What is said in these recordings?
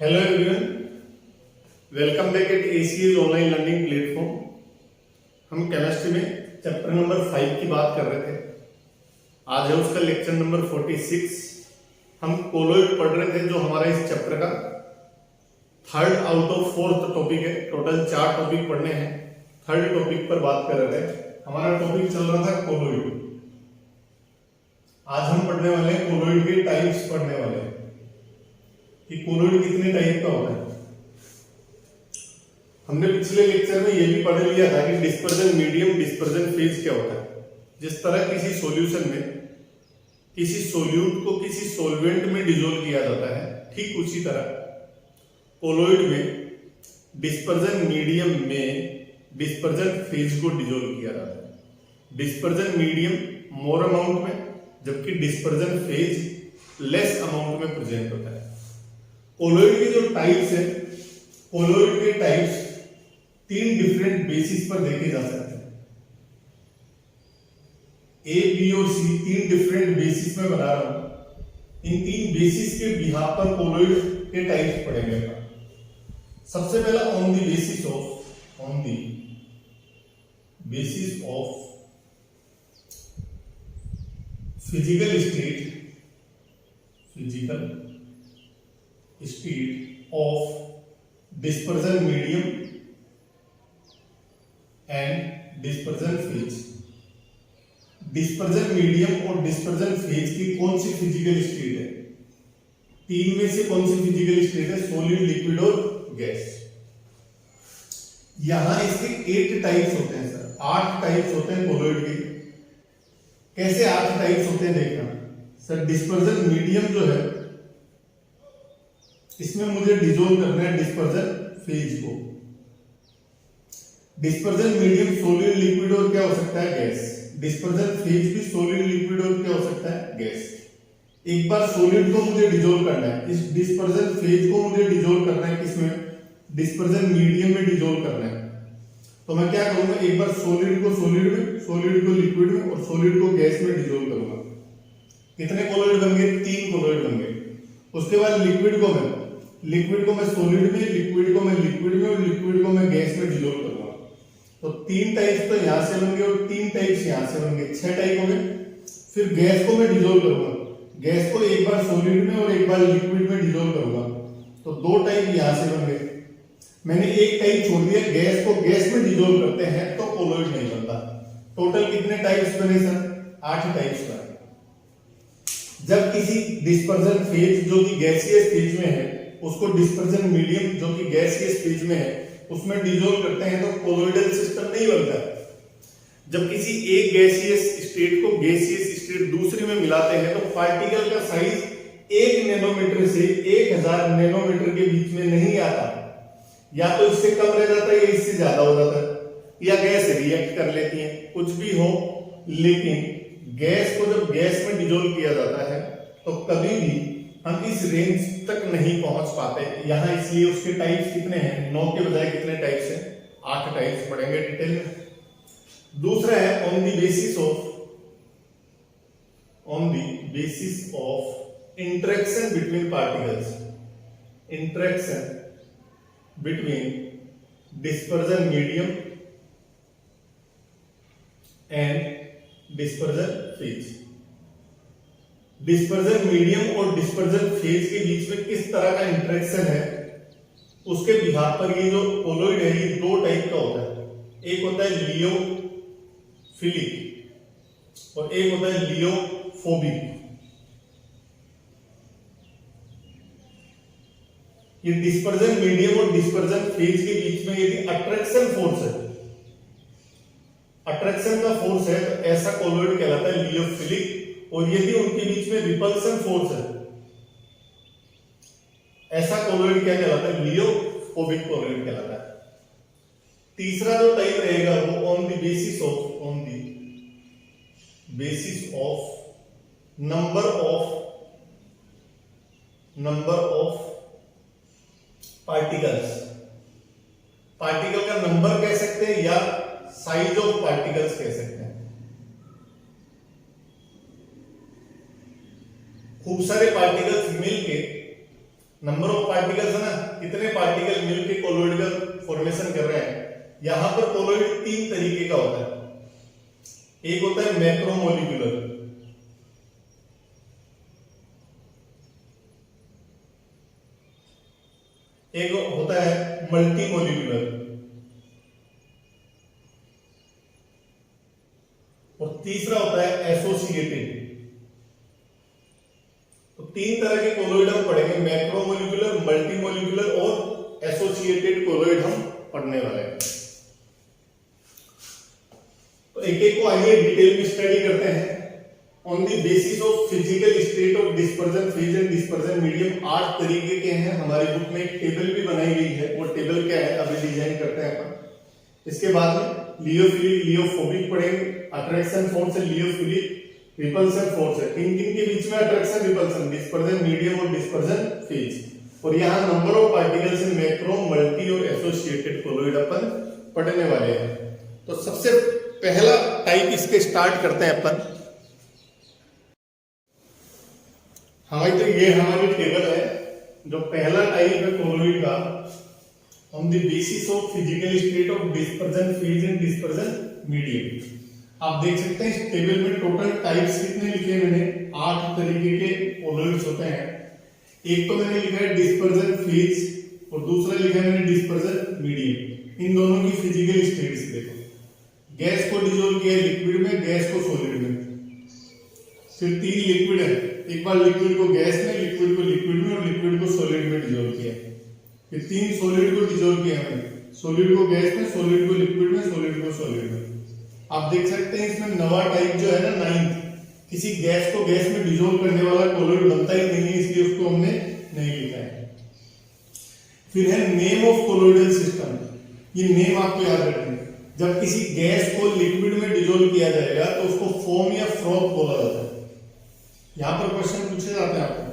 Hello everyone, welcome back at ACS online learning platform. हम chemistry में chapter number 5 की बात कर रहे थे। आज है उसका लेक्चर नंबर 46। हम कोलोइड पढ़ रहे थे, जो हमारा इस चैप्टर का third out of fourth topic है। टोटल 4 टॉपिक पढ़ने हैं। थर्ड टॉपिक पर बात कर रहे थे। हमारा टॉपिक चल रहा था कोलोइड। आज हम पढ़ने वाले हैं कोलोइड के टाइप्स पढ़ने वाले हैं कि कोलोइड कितने टाइप का होता है। हमने पिछले लेक्चर में यह भी पढ़ लिया था कि डिस्पर्जन मीडियम, डिस्पर्जन फेज क्या होता है। जिस तरह किसी सॉल्यूशन में किसी सोल्यूट को किसी सॉल्वेंट में डिसॉल्व किया जाता है, ठीक उसी तरह कोलोइड में डिस्पर्जन मीडियम में डिस्पर्जन फेज को डिसॉल्व किया जाता है। डिस्पर्जन मीडियम मोर अमाउंट में, जबकि डिस्पर्जन फेज लेस अमाउंट में प्रेजेंट होता है। कोलोइड के जो टाइप्स है, कोलोइड के टाइप्स 3 डिफरेंट बेसिस पर देखे जा सकते हैं। ए, बी और सी 3 डिफरेंट बेसिस में बना रहा हूं। इन 3 बेसिस के बिहाफ पर कोलोइड के टाइप्स पढ़ेंगे। सबसे पहला on the basis of physical state of dispersion medium and dispersion phase. Dispersion medium और डिस्पर्जन फेज की कौन सी फिजिकल स्टेट है? 3 में से कौन सी फिजिकल स्टेट है? सॉलिड, लिक्विड और गैस। यहां इसके 8 टाइप्स होते हैं सर, 8 टाइप्स होते हैं कोलोइड के। कैसे 8 टाइप्स होते हैं देखना सर। डिस्पर्जन मीडियम जो है, इसमें मुझे डिसॉल्व करना है डिस्पर्जन फेज को। डिस्पर्जन मीडियम सॉलिड, लिक्विड और क्या हो सकता है? गैस। डिस्पर्जन फेज भी सॉलिड, लिक्विड और क्या हो सकता है? गैस। एक बार सॉलिड को मुझे डिसॉल्व करना है, इस डिस्पर्जन फेज को मुझे डिसॉल्व करना है किसमें? डिस्पर्जन मीडियम में डिसॉल्व करना है। तो मैं क्या करूंगा, एक बार सॉलिड को सॉलिड में, सॉलिड को लिक्विड में और सॉलिड को गैस में डिसॉल्व करूंगा। कितने कोलोइड बन गए? 3 कोलोइड बन गए। उसके बाद लिक्विड को मैं सॉलिड में, लिक्विड को मैं लिक्विड में और लिक्विड को मैं गैस में डिसॉल्व करूंगा। तो 3 टाइप्स तो यहां से बन गए और 3 टाइप्स यहां से बन गए, 6 टाइप हो गए। फिर गैस को मैं डिसॉल्व करूंगा। गैस को एक बार सॉलिड में और एक बार लिक्विड में डिसॉल्व करूंगा, तो 2 टाइप यहां से बन गए। मैंने एक टाइप छोड़ दिया, गैस को गैस में डिसॉल्व करते हैं तो कोलोइड नहीं बनता। टोटल कितने टाइप्स बने सर? 8 टाइप्स बने। जब किसी डिस्पर्जन फेज जो कि गैसीय स्टेज में है, उसको डिस्पर्जन मीडियम जो कि गैसीय स्टेज में है, उसमें डिसॉल्व करते हैं तो कोलोइडल सिस्टम नहीं बनता। जब किसी एक गैसीय स्टेट को गैसीय स्टेट दूसरी में मिलाते हैं तो पार्टिकल का साइज 1 नैनोमीटर से 1000 नैनोमीटर के बीच में नहीं आता। या तो इससे कम रह जाता है या इससे ज्यादा हो जाता है, या गैस रिएक्ट कर लेती है, कुछ भी हो। लेकिन गैस को जब गैस में डिसॉल्व किया जाता है तो कभी भी हम इस रेंज तक नहीं पहुंच पाते यहां। इसलिए उसके टाइप्स कितने हैं? 9 के बजाय कितने टाइप्स हैं? 8 टाइप्स पढ़ेंगे डिटेल में। दूसरा है on the basis of interaction between particles. Interaction between dispersion medium and dispersion phase. Dispersion medium और डिस्पर्जन फेज के बीच में किस तरह का इंटरेक्शन है, उसके बिहाफ पर ये जो कोलोइड है, ये 2 टाइप का होता है। एक होता है लियोफिलिक और एक होता है लियोफोबिक। ये डिस्पर्जन मीडियम और डिस्पर्जन फेज के बीच में यदि अट्रैक्शन फोर्स है, अट्रैक्शन का फोर्स है, तो ऐसा कोलोइड कहलाता है लियोफिलिक। और यदि उनके बीच में रिपल्सन फोर्स है, ऐसा कोलोइड क्या कहलाता है? लियोफोबिक कोलोइड कहलाता है। तीसरा जो टाइप रहेगा वो on the basis of number of particles. Particle का नंबर कह सकते हैं या साइज ऑफ पार्टिकल्स कह सकते हैं। खूब सारे पार्टिकल्स मिलके नंबर ऑफ पार्टिकल्स है ना, कितने पार्टिकल मिलके कोलोइड का फॉर्मेशन कर रहे हैं। यहां पर कोलोइड 3 तरीके का होता है। एक होता है मैक्रोमोलिकुलर, एक होता है मल्टीमोलिकुलर, और तीसरा होता है एसोसिएटेड। तो 3 तरह के कोलोइड हम पढ़ेंगे, मैक्रोमोलिकुलर, मल्टीमोलिकुलर और एसोसिएटेड कोलोइड हम पढ़ने वाले हैं। तो एक एक को आइए डिटेल में स्टडी करते हैं। On the basis of physical state of dispersion phase and dispersion medium 8 तरीके के हैं। हमारी बुक में एक टेबल भी बनाई गई है, वो टेबल क्या है अभी डिजाइन करते हैं अपन। इसके बाद में लियोफिलिक लियोफोबिक पढ़ेंगे, अट्रैक्शन फोर्स है लियोफिलिक, रिपल्सन फोर्स है, किन किन के बीच में अट्रैक्शन रिपल्सन, डिस्पर्जन मीडियम और डिस्पर्जन फेज। और यहाँ number of particles in macro, multi और एसोसिएटेड कोलोइड अपन पढ़ने वाले हैं। तो सबसे पहला टाइप इसके स्टार्ट करते हैं अपन। हमारी तो ये हमारी टेबल है। जो पहला टाइप है कोलोइड का, on the basis of physical state of dispersion phase and dispersion medium. आप देख सकते हैं इस टेबल में टोटल टाइप्स कितने लिखे मैंने, 8 तरीके के कोलोइड्स होते हैं। एक तो मैंने लिखा है डिस्पर्जन फेज और दूसरा लिखा है मैंने डिस्पर्जन मीडियम। इन दोनों की फिजिकल स्टेट्स देखो, गैस को डिसॉल्व किया लिक्विड में, गैस को सॉलिड में। फिर 3 लिक्विड है, एक बार लिक्विड को गैस में, लिक्विड को लिक्विड में और लिक्विड को सॉलिड में डिसॉल्व किया। फिर 3 सॉलिड को डिसॉल्व किया हमने, सॉलिड को गैस में, सॉलिड को लिक्विड में, सॉलिड को सॉलिड में। आप देख सकते हैं इसमें नवा टाइप जो है ना 9th, किसी गैस को गैस में डिसॉल्व करने वाला कोलोइड बनता ही नहीं है, इसलिए उसको हमने नहीं लिखा है। फिर है नेम ऑफ कोलोइडल सिस्टम। ये नेम आपको याद रखना है। जब किसी गैस को लिक्विड में डिसॉल्व किया जाएगा तो उसको फोम या फ्रॉथ बोला जाता है। यहां पर क्वेश्चन पूछे जाते हैं आपको,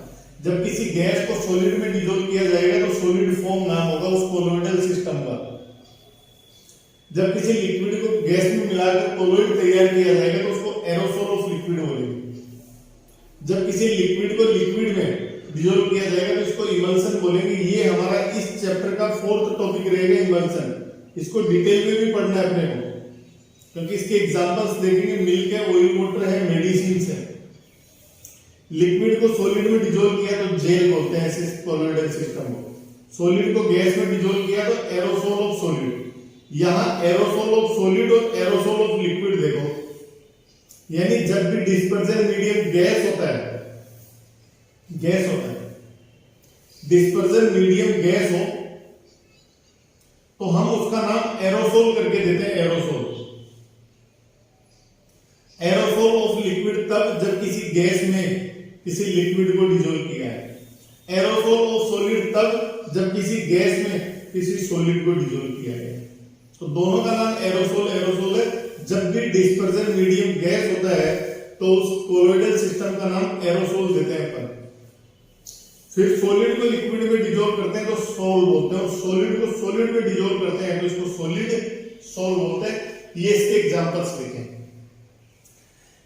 जब किसी गैस को सॉलिड में डिसॉल्व किया जाएगा तो सॉलिड फॉर्म नाम होगा उस कोलोइडल सिस्टम का। जब किसी लिक्विड को गैस में मिलाकर कोलोइड तैयार किया जाएगा तो उसको एरोसोल ऑफ लिक्विड बोलेंगे। जब किसी लिक्विड को लिक्विड में डिसॉल्व किया जाएगा तो इसको इमल्सन बोलेंगे। ये हमारा इस चैप्टर का 4th टॉपिक रहेगा, इमल्सन। इसको डिटेल में भी पढ़ना है अपने को, क्योंकि इसके एग्जांपल्स देखेंगे। मिल्क है, ऑयल वाटर है, मेडिसिन है। लिक्विड को सॉलिड में डिसॉल्व किया तो जेल बोलते हैं ऐसे कोलोइडल सिस्टम को। सॉलिड को गैस में डिसॉल्व किया तो एरोसोल ऑफ सॉलिड। यहां एरोसोल ऑफ सॉलिड और एरोसोल ऑफ लिक्विड देखो, यानी जब भी डिस्पर्जन मीडियम गैस होता है, डिस्पर्जन मीडियम गैस हो तो हम उसका नाम एरोसोल करके देते हैं, एरोसोल। एरोसोल ऑफ लिक्विड तब जब किसी गैस में किसी लिक्विड को डिसॉल्व किया है। एरोसोल ऑफ सॉलिड तब जब किसी गैस में किसी सॉलिड को डिसॉल्व किया है। तो दोनों का नाम एरोसोल है। जब भी डिस्पर्जन मीडियम गैस होता है तो उस कोलोइडल सिस्टम का नाम एरोसोल देते हैं अपन। फिर सॉलिड को लिक्विड में डिसॉल्व करते हैं तो सोल बोलते हैं, और सॉलिड को सॉलिड में डिसॉल्व करते हैं तो इसको सॉलिड सोल बोलते हैं। ये इसके एग्जांपल्स देखें।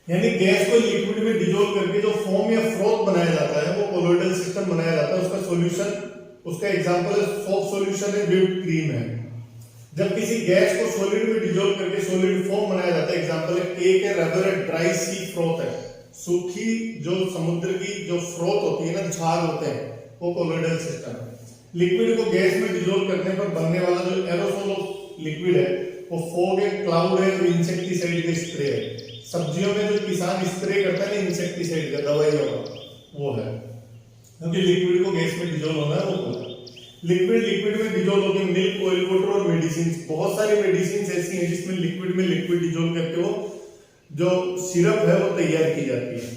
यानी गैस को लिक्विड में डिसॉल्व करके जो फोम या फ्रोथ बनाया जाता है वो कोलोइडल सिस्टम बनाया जाता है। उसका सॉल्यूशन, उसका एग्जांपल है सॉफ्ट सॉल्यूशन है, व्हिप्ड क्रीम है। जब किसी गैस को सॉलिड में डिसॉल्व करके सॉलिड फॉर्म बनाया जाता है, एग्जांपल है केक है, रबर है, ड्राई सी फ्रोथ है। सूखी जो समुद्र की जो फ्रोथ होती है ना, झाग होते हैं, वो कोलोइडल सिस्टम है। लिक्विड को गैस में डिसॉल्व करने पर बनने वाला जो एरोसोल ऑफ लिक्विड है वो फॉग है, क्लाउड है, और इंसेक्टिसाइड का स्प्रे है। सब्जियों में जो किसान स्प्रे करता है ना इंसेक्टिसाइड का, दवाइयों का, वो है। क्योंकि लिक्विड को गैस में डिसॉल्व होना है वो। लिक्विड में डिसॉल्व होकर मिल्क, ऑयल वाटर और मेडिसिन, बहुत सारी मेडिसिन ऐसी हैं जिसमें लिक्विड में लिक्विड डिसॉल्व करके वो जो सिरप है वो तैयार की जाती है।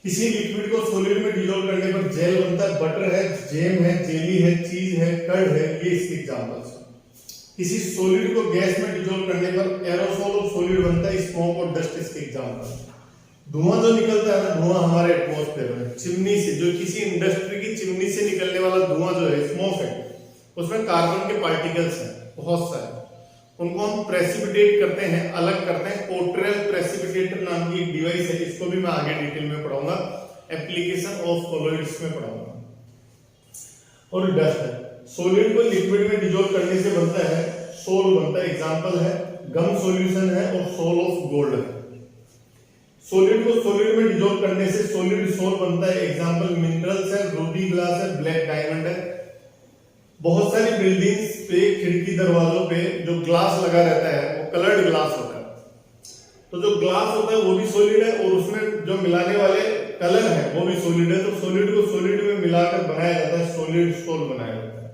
किसी लिक्विड को सॉलिड में डिसॉल्व करने पर जेल बनता है। बटर है, जैम है, जेली है, चीज है, कर्ड है, ये इसके एग्जांपल्स हैं। किसी सॉलिड को गैस में डिसॉल्व करने पर एरोसोल ऑफ सॉलिड बनता है। स्मोक और डस्ट इसके एग्जांपल। धुआं जो निकलता है ना, धुआं हमारे एटमॉस्फेयर में चिमनी से, जो किसी इंडस्ट्री की चिमनी से निकलने वाला धुआं जो है, स्मोक है, उसमें कार्बन के पार्टिकल्स हैं बहुत सारे। उनको हम प्रेसिपिटेट करते हैं, अलग करते हैं। कोट्रेल प्रेसिपिटेटर नाम की एक डिवाइस है, इसको भी मैं आगे डिटेल में पढ़ाऊंगा, एप्लीकेशन ऑफ कोलोइड्स में पढ़ाऊंगा। और डस्ट है। सॉलिड को लिक्विड में डिजोल्व करने से बनता है सोल बनता है। एग्जांपल है गम सॉल्यूशन है और सोल ऑफ गोल्ड है। सॉलिड को सॉलिड में डिजोल्व करने से सॉलिड सोल बनता है। एग्जांपल मिनरल्स है, रूबी ग्लास है, ब्लैक डायमंड है। बहुत सारी बिल्डिंग्स पे खिड़की दरवाजों पे जो ग्लास लगा रहता है वो कलर्ड ग्लास होता है। तो जो ग्लास होता है वो भी सॉलिड है और उसमें जो मिलाने वाले कलर है वो भी सॉलिड है। तो सॉलिड को सॉलिड में मिलाकर बनाया जाता है, सॉलिड सोल बनाया जाता है।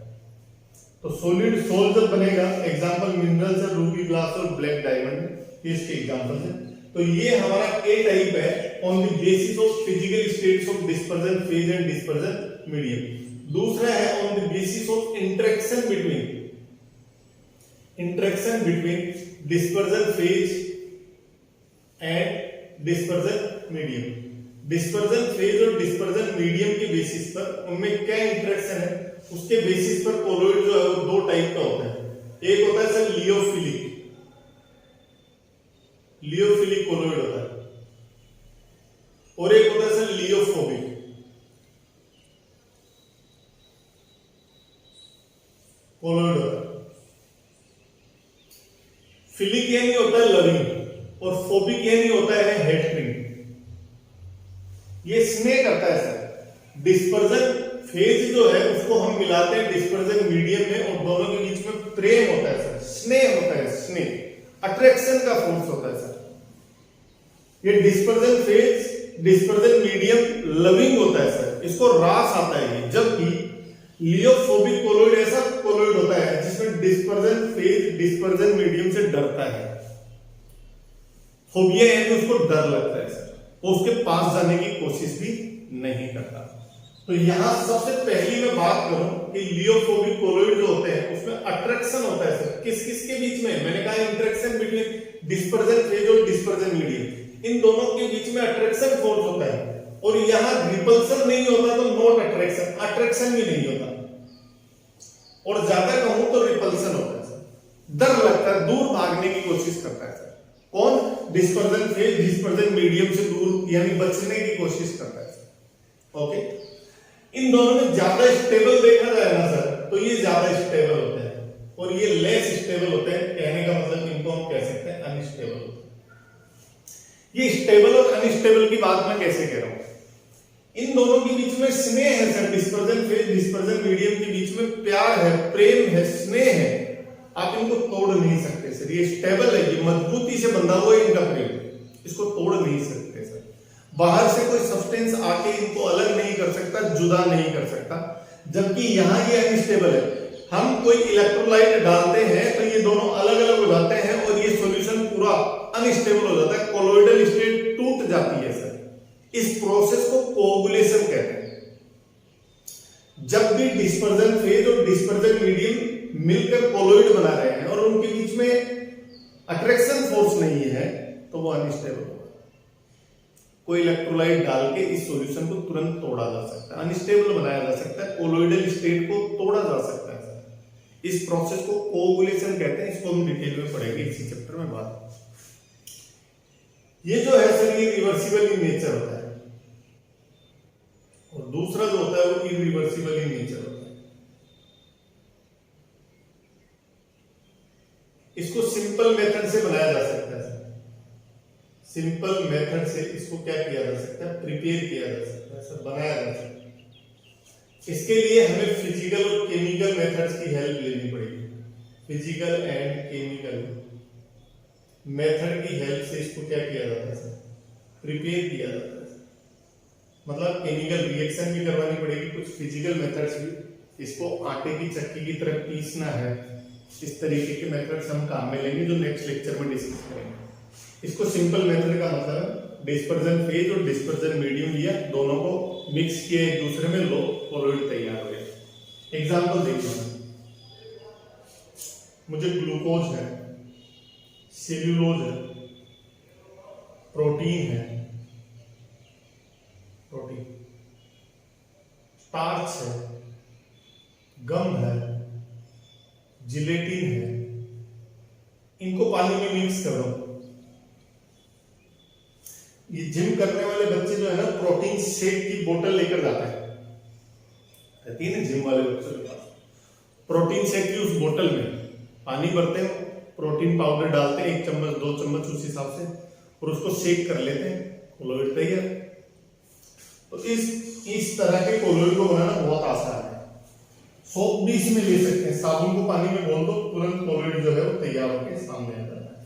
तो सॉलिड सोल जब बनेगा, एग्जांपल मिनरल्स है, रूबी ग्लास और ब्लैक डायमंड, ये इसके एग्जांपल है। तो ये हमारा ए टाइप है on the basis of physical states of dispersion phase and dispersion medium. दूसरा है on the basis of interaction between dispersion phase and dispersion medium. Dispersion phase और डिस्पर्जन मीडियम के बेसिस पर उनमें क्या इंटरेक्शन है उसके बेसिस पर कोलोइड जो है वो दो टाइप का होता है। एक होता है सर लियोफिलिक कोलोइड होता है और एक होता है सर लियोफोबिक। कोलोइड होता है। फिलिक यानी होता है लविंग और फोबिक यानी होता है हेटरिंग। ये स्नेह करता है सर। डिस्पर्जन फेज जो है उसको हम मिलाते हैं डिस्पर्जन मीडियम में और दोनों के बीच में प्रेम होता है सर, स्नेह होता है, स्नेह अट्रैक्शन का फोर्स होता है सर। ये dispersion phase dispersion medium loving होता है सर, इसको रास आता है ये। जबकि लियोफोबिक कोलोइड ऐसा कोलोइड होता है जिसमें डिस्पर्जन फेज डिस्पर्जन मीडियम से डरता है। फोबिया यानी उसको डर लगता है सर, वो उसके पास जाने की कोशिश भी नहीं करता। तो यहां सबसे पहली मैं बात करूं कि लियोफोबिक कोलोइड जो होते हैं उसमें अट्रैक्शन होता है सर। किस किस के बीच में? मैंने कहा इंटरेक्शन बिटवीन डिस्पर्जन फेज और डिस्पर्जन मीडियम, इन दोनों के बीच में अट्रैक्शन फोर्स होता है। और यहां रिपल्सन नहीं होता तो नॉट अट्रैक्शन, अट्रैक्शन भी नहीं होता। और ज्यादा कहूं तो रिपल्सन होता है सर, डर लगता है, दूर भागने की कोशिश करता है सर। कौन? डिस्पर्जन फेज डिस्पर्जन मीडियम से दूर यानी बचने की कोशिश करता है सर। ओके, इन दोनों में ज्यादा स्टेबल देखा जाए ना सर तो ये ज्यादा स्टेबल होते हैं और ये लेस स्टेबल होते हैं। कहने का मतलब इनको हम कह सकते हैं अनस्टेबल होते हैं। ये स्टेबल और अनस्टेबल की बात मैं कैसे कह रहा हूं? इन दोनों के बीच में स्नेह है sir. Dispersion phase dispersion medium के बीच में प्यार है, प्रेम है, स्नेह है। आप इनको तोड़ नहीं सकते सर, ये स्टेबल है, ये मजबूती से बंधा हुआ है इनका प्रेम, इसको तोड़ नहीं सकते सर। बाहर से कोई सब्सटेंस आके इनको अलग नहीं कर सकता, जुदा नहीं कर सकता। जबकि यहां ये अनस्टेबल है। हम कोई इलेक्ट्रोलाइट डालते हैं तो ये दोनों अलग अलग हो जाते हैं और ये सॉल्यूशन पूरा अनस्टेबल हो जाता है, कोलोइडल स्टेट टूट जाती है सर। इस प्रोसेस को कोगुलेशन कहते हैं। जब भी डिस्पर्जन फेज और डिस्पर्जन मीडियम मिलकर कोलोइड बना रहे हैं और उनके बीच में अट्रैक्शन फोर्स नहीं है तो वो अनस्टेबल होगा। कोई इलेक्ट्रोलाइट डाल के इस सॉल्यूशन को तुरंत तोड़ा जा सकता है, अनस्टेबल बनाया जा सकता है, कोलोइडल स्टेट को तोड़ा जा सकता है। इस प्रोसेस को कोगुलेशन कहते हैं। इसको हम डिटेल में पढ़ेंगे इसी चैप्टर में बात। ये जो है सर ये रिवर्सिबल इन नेचर होता है और दूसरा जो होता है वो इरिवर्सिबल इन नेचर होता है। इसको सिंपल मेथड से बनाया जा सकता है। सिंपल मेथड से इसको क्या किया जा सकता है? प्रिपेयर किया जा सकता है सर, बनाया जा सकता है। इसके लिए हमें फिजिकल और केमिकल मेथड्स की हेल्प लेनी पड़ेगी। फिजिकल एंड केमिकल मेथड की हेल्प से इसको क्या किया जाता है सर? प्रिपेयर किया जाता है। मतलब केमिकल रिएक्शन भी करवानी पड़ेगी, कुछ फिजिकल मेथड्स भी। इसको आटे की चक्की की तरह पीसना है, इस तरीके के मेथड्स हम काम में लेंगे जो नेक्स्ट लेक्चर में डिस्कस करेंगे। इसको सिंपल मेथड का मतलब डिस्पर्जन फेज और डिस्पर्जन मीडियम लिया, दोनों को मिक्स किए एक दूसरे में, लो कोलोइड तैयार हो गया। एग्जांपल देखिए, मुझे ग्लूकोज है, सेल्यूलोज है, प्रोटीन है, प्रोटीन स्टार्च है, गम है, जिलेटिन है, इनको पानी में मिक्स करो। ये जिम करने वाले बच्चे जो है ना प्रोटीन शेक की बोतल लेकर जाते हैं, रहती है ना जिम वाले बच्चों के पास। प्रोटीन शेक की उस बोतल में पानी भरते हैं, प्रोटीन पाउडर डालते हैं 1 चम्मच 2 चम्मच उस हिसाब से, और उसको शेक कर लेते हैं, कोलोइड तैयार। तो इस तरह के कोलोइड को बनाना बहुत आसान है। सोप भी इसमें ले सकते हैं, साबुन को पानी में घोल दो, तुरंत कोलोइड जो है वो तैयार होकर सामने आ जाता है।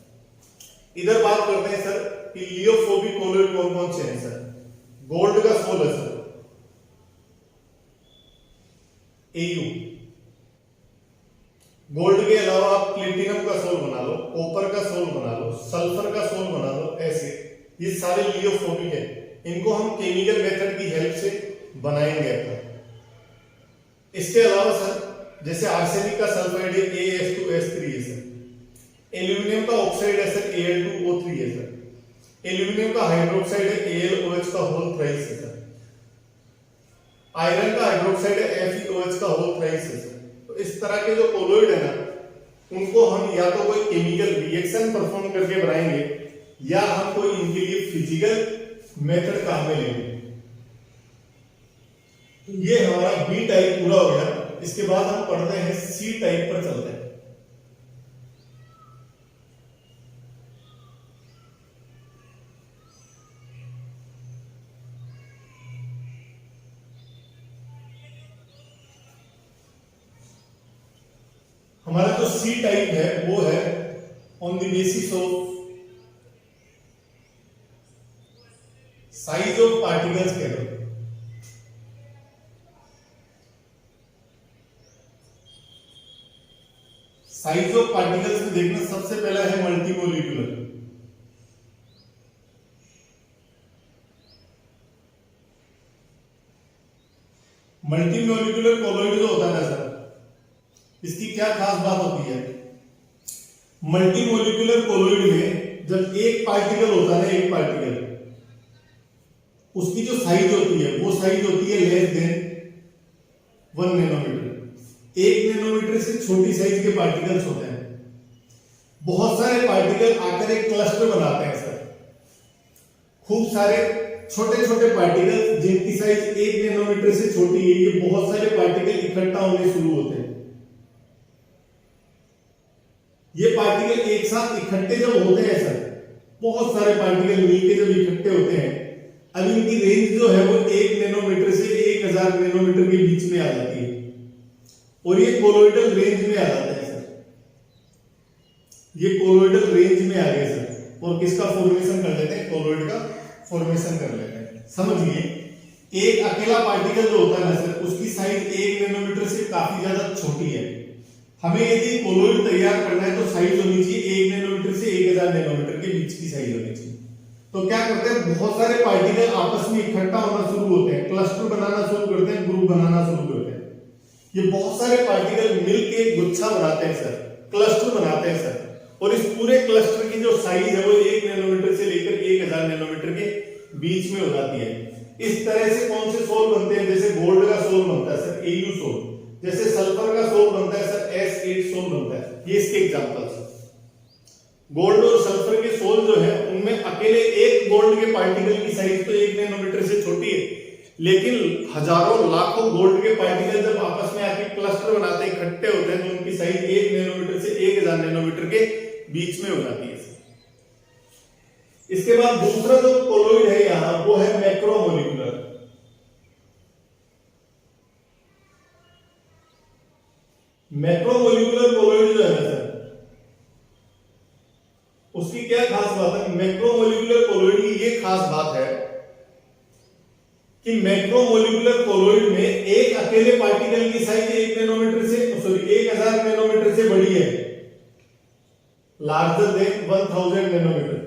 इधर बात करते हैं सर कि लियोफोबिक कोलोइड कौन कौन से हैं सर। गोल्ड का सोल है सर Au। गोल्ड के अलावा आप प्लेटिनम का सोल बना लो, कॉपर का सोल बना लो, सल्फर का सोल बना लो, ऐसे ये सारे लियोफोबिक है। इनको हम केमिकल मेथड की हेल्प से बनाएंगे अपना। इसके अलावा सर जैसे आर्सेनिक का सल्फाइड है AS2S3 है सर, एल्यूमिनियम का ऑक्साइड है सर Al2O3 है सर, एल्यूमिनियम का हाइड्रोक्साइड है AlOH का होल थ्राइस है सर, आयरन का हाइड्रोक्साइड है FeOH का होल थ्राइस है सर। तो इस तरह के जो कोलोइड है ना, उनको हम या तो कोई केमिकल रिएक्शन परफॉर्म करके बनाएंगे या हम कोई इनके लिए फिजिकल मेथड काम में लेंगे। तो ये हमारा बी टाइप पूरा हो गया। इसके बाद हम पढ़ते हैं सी टाइप पर चलते हैं। हमारा जो सी टाइप है वो है on the basis of size of particles कह लो। साइज ऑफ पार्टिकल्स में देखना सबसे पहला है मल्टीमोलिकुलर। मल्टीमोलिकुलर कोलोइड जो होता है ना सर, इसकी क्या खास बात होती है। मल्टीमोलिकुलर कोलोइड में जब एक पार्टिकल होता है ना, एक पार्टिकल, उसकी जो साइज होती है वो साइज होती है लेस देन 1 नैनोमीटर। 1 नैनोमीटर से छोटी साइज के पार्टिकल्स होते हैं। बहुत सारे पार्टिकल आकर एक क्लस्टर बनाते हैं सर। खूब सारे छोटे छोटे पार्टिकल जिनकी साइज 1 नैनोमीटर से छोटी है, ये बहुत सारे पार्टिकल इकट्ठा होने शुरू होते हैं। ये पार्टिकल एक साथ इकट्ठे जब होते हैं सर, बहुत सारे पार्टिकल मिलकर जब इकट्ठे होते हैं, अब इनकी रेंज जो है वो 1 नैनोमीटर से 1000 नैनोमीटर के बीच में आ जाती है, और ये कोलोइडल रेंज में आ जाता है सर। ये कोलोइडल रेंज में आ गए सर, और किसका फॉर्मेशन कर लेते हैं, कोलोइड का फॉर्मेशन कर लेते हैं। समझिए, एक अकेला पार्टिकल जो होता है ना सर, उसकी साइज 1 नैनोमीटर से काफी ज्यादा छोटी है। हमें यदि कोलोइड तैयार करना है तो साइज होनी चाहिए 1 नैनोमीटर से 1000 नैनोमीटर के बीच की साइज होनी चाहिए। तो क्या करते हैं, बहुत सारे पार्टिकल आपस में इकट्ठा होना शुरू होते हैं, क्लस्टर बनाना शुरू करते हैं, ग्रुप बनाना शुरू करते हैं। ये बहुत सारे पार्टिकल मिलके गुच्छा बनाते हैं सर, क्लस्टर बनाते हैं सर, और इस पूरे क्लस्टर की जो साइज है वो 1 नैनोमीटर से लेकर 1000 नैनोमीटर के बीच में हो जाती है। इस तरह से कौन से सोल बनते हैं, जैसे गोल्ड का सोल बनता है सर Au सोल, जैसे सल्फर का सोल बनता है सर S8 सोल बनता है। ये इसके एग्जांपल्स हैं। गोल्ड और सल्फर के सोल जो है उनमें अकेले एक गोल्ड के पार्टिकल की साइज तो 1 नैनोमीटर से छोटी है, लेकिन हजारों लाखों गोल्ड के पार्टिकल जब आपस में आके क्लस्टर बनाते हैं, इकट्ठे होते हैं, तो उनकी साइज 1 नैनोमीटर से 1000 नैनोमीटर के बीच में हो जाती है। इसके बाद दूसरा जो कोलोइड है यहां वो है मैक्रोमोलिकुलर। मैक्रोमोलिकुलर कोलोइड जो है ना सर, उसकी क्या खास बात है, मैक्रोमोलिकुलर कोलोइड की ये खास बात है कि मैक्रोमोलिकुलर कोलोइड में एक अकेले पार्टिकल की साइज 1 नैनोमीटर से 1000 नैनोमीटर से बड़ी है, लार्जर देन 1000 नैनोमीटर।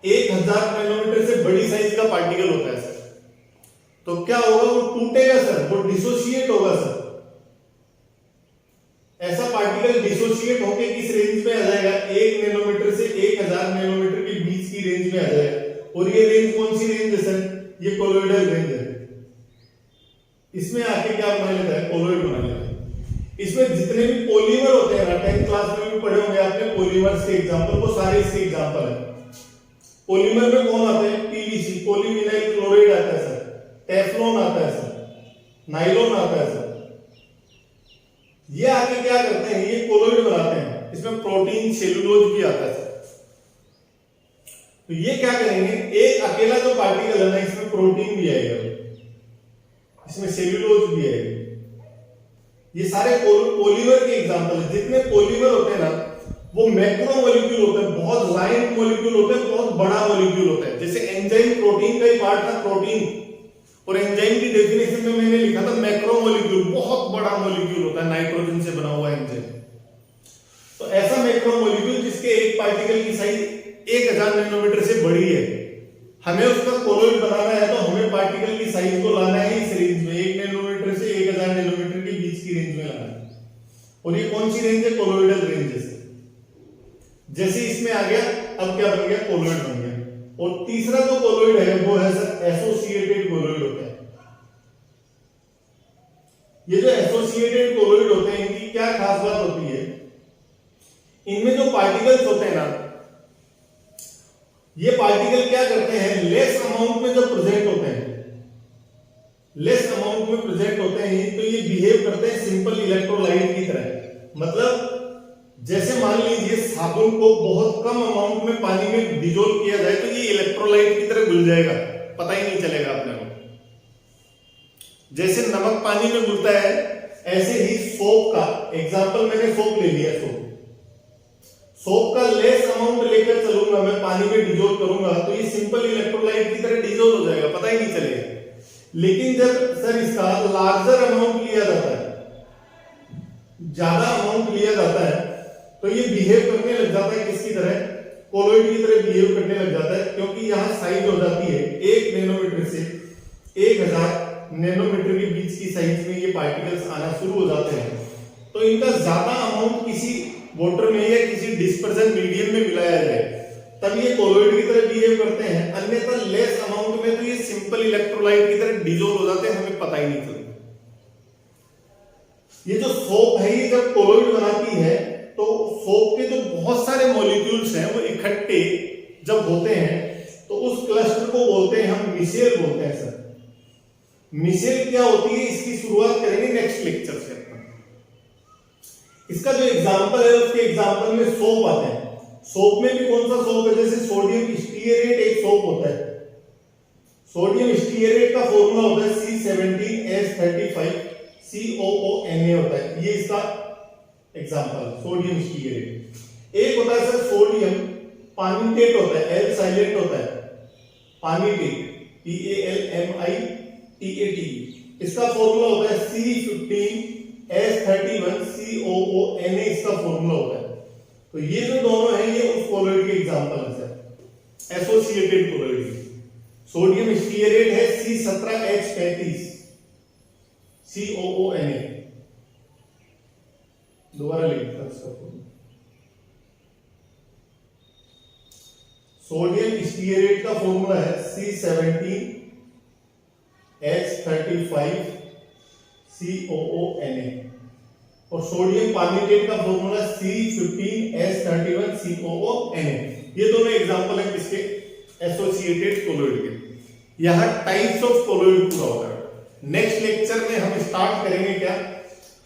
1000 नैनोमीटर से बड़ी साइज का पार्टिकल होता है सर, तो क्या होगा, वो टूटेगा सर, वो डिसोसिएट होगा सर। ऐसा पार्टिकल डिसोसिएट होकर किस रेंज में आ जाएगा, 1 नैनोमीटर से 1000 नैनोमीटर के बीच की रेंज में आ जाएगा। और ये रेंज कौन सी रेंज है सर, ये कोलोइडल रेंज है। इसमें आके क्या बना लेता है, कोलोइड बना लेता है। इसमें जितने भी पॉलीमर होते हैं ना, 10th क्लास में भी पढ़े होंगे आपने पॉलीमर्स के एग्जांपल, वो सारे इसके एग्जांपल है। पॉलीमर में कौन आते हैं, पीवीसी, पॉलीविनाइल क्लोराइड आता है सर, टेफ्लॉन आता है सर, नाइलॉन आता है सर। ये आगे क्या करते हैं, ये कोलोइड बनाते हैं, इसमें प्रोटीन सेलुलोज भी आता है सर। तो ये क्या करेंगे, एक अकेला जो पार्टिकल है ना, इसमें प्रोटीन भी आएगा, इसमें सेल्यूलोज भी आएगा। ये सारे पॉलीमर के एग्जांपल है। जितने पॉलीमर होते हैं ना, वो मैक्रो मॉलिक्यूल होते हैं, बहुत लाइन मॉलिक्यूल होते हैं, बहुत बड़ा मॉलिक्यूल होता है। जैसे एंजाइम प्रोटीन का ही पार्ट था, प्रोटीन, और एंजाइम की डेफिनेशन में मैंने लिखा था मैक्रो मॉलिक्यूल, बहुत बड़ा मॉलिक्यूल होता है, नाइट्रोजन से बना हुआ एंजाइम। तो ऐसा मैक्रो मॉलिक्यूल जिसके एक पार्टिकल की साइज 1000 नैनोमीटर से बड़ी है, हमें उसका कोलोइड बनाना है तो हमें पार्टिकल की साइज को लाना है इस रेंज में, 1 नैनोमीटर से 1000 नैनोमीटर के बीच की रेंज में लाना है। और ये कौन सी रेंज है, कोलोइडल रेंज है। जैसे इसमें आ गया, अब क्या बन गया, कोलोइड बन गया। और तीसरा जो कोलोइड है वो है सर एसोसिएटेड कोलोइड होता है। ये जो एसोसिएटेड कोलोइड होते हैं, इनकी क्या खास बात होती है, इनमें जो पार्टिकल्स होते हैं ना, ये पार्टिकल क्या करते हैं, लेस अमाउंट में जब प्रेजेंट होते हैं, लेस अमाउंट में प्रेजेंट होते हैं, तो ये बिहेव करते हैं सिंपल इलेक्ट्रोलाइट की तरह। मतलब जैसे मान लीजिए साबुन को बहुत कम अमाउंट में पानी में डिजोल्व किया जाए तो ये इलेक्ट्रोलाइट की तरह घुल जाएगा, पता ही नहीं चलेगा अपने को। जैसे नमक पानी में घुलता है, ऐसे ही सोप का एग्जांपल, मैंने सोप ले लिया। सोप का लेस अमाउंट लेकर चलूंगा मैं, पानी में डिजोल्व करूंगा तो ये सिंपल इलेक्ट्रोलाइट की तरह डिजोल्व हो जाएगा, पता ही नहीं चलेगा। लेकिन जब सर इसका लार्जर अमाउंट लिया जाता है, ज्यादा अमाउंट लिया जाता है, तो ये बिहेव करने लग जाता है किसकी तरह, कोलोइड की तरह बिहेव करने लग जाता है। क्योंकि यहां साइज हो जाती है 1 नैनोमीटर से 1000 नैनोमीटर के बीच की साइज में ये पार्टिकल्स आना शुरू हो जाते हैं। तो इनका ज्यादा अमाउंट किसी वाटर में या किसी डिस्पर्जन मीडियम में मिलाया जाए तब ये कोलोइड की तरह बिहेव करते हैं, अन्यथा लेस अमाउंट में तो ये सिंपल इलेक्ट्रोलाइट की तरह डिजोल्व हो जाते हैं, हमें पता ही नहीं चलता। ये जो सोप है, ये जब कोलोइड बनाती है तो सोप के जो बहुत सारे मॉलिक्यूल्स हैं वो इकट्ठे जब होते हैं तो उस क्लस्टर को बोलते हैं हम मिसेल बोलते हैं सर। मिसेल क्या होती है, इसकी शुरुआत करेंगे नेक्स्ट लेक्चर से। इसका जो एग्जांपल है, उसके एग्जांपल में सोप आते हैं। सोप में भी कौन सा सोप है, जैसे सोडियम स्टीयरेट एक सोप होता है। सोडियम स्टीयरेट का फॉर्मूला होता है C17H35 COONA होता है, ये इसका एग्जांपल सोडियम स्टीयरेट। एक होता है सर सोडियम पानीटेट होता है, L साइलेंट होता है, पानीटेट PALMITAT। इसका फॉर्मूला होता है C15H31 COONA, इसका फॉर्मूला होता है। तो ये जो दोनों हैं ये उस कोलोइड के एग्जांपल है sir, associated colloid. Sodium stearate है C17H35 COONA, दोबारा लिखता हूं इसका फॉर्मूला। सोडियम स्टीयरेट का फॉर्मूला है C17H35 COONA और सोडियम पानीटेट का फॉर्मूला C15H31 COONA। ये दोनों एग्जांपल है किसके, एसोसिएटेड कोलोइड के। यहां टाइप्स ऑफ कोलोइड पूरा होगा। नेक्स्ट लेक्चर में हम स्टार्ट करेंगे क्या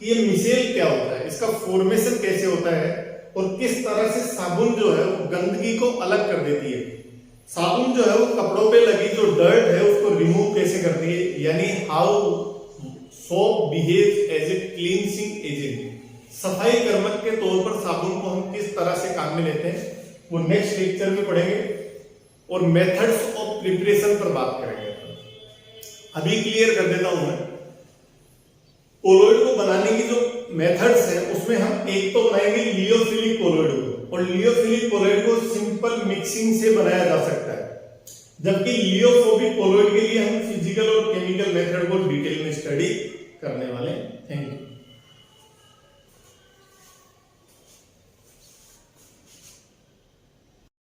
कि ये मिसेल क्या होता है, इसका फॉर्मेशन कैसे होता है और किस तरह से साबुन जो है वो गंदगी को अलग कर देती है। साबुन जो है वो कपड़ों पे लगी जो डर्ट है उसको रिमूव कैसे करती है, यानी how soap behaves as a cleansing agent. सफाई कर्मक के तौर पर साबुन को हम किस तरह से काम में लेते हैं वो नेक्स्ट लेक्चर में पढ़ेंगे और मेथड्स ऑफ प्रिपरेशन पर बात करेंगे। अभी क्लियर कर देता हूं मैं, कोलोइड को बनाने की जो मेथड्स हैं उसमें हम एक तो बनाएंगे लियोफिलिक कोलोइड को, और लियोफिलिक कोलोइड को सिंपल मिक्सिंग से बनाया जा सकता है, जबकि लियोफोबिक कोलोइड के लिए हम फिजिकल और केमिकल मेथड को डिटेल में स्टडी करने वाले हैं।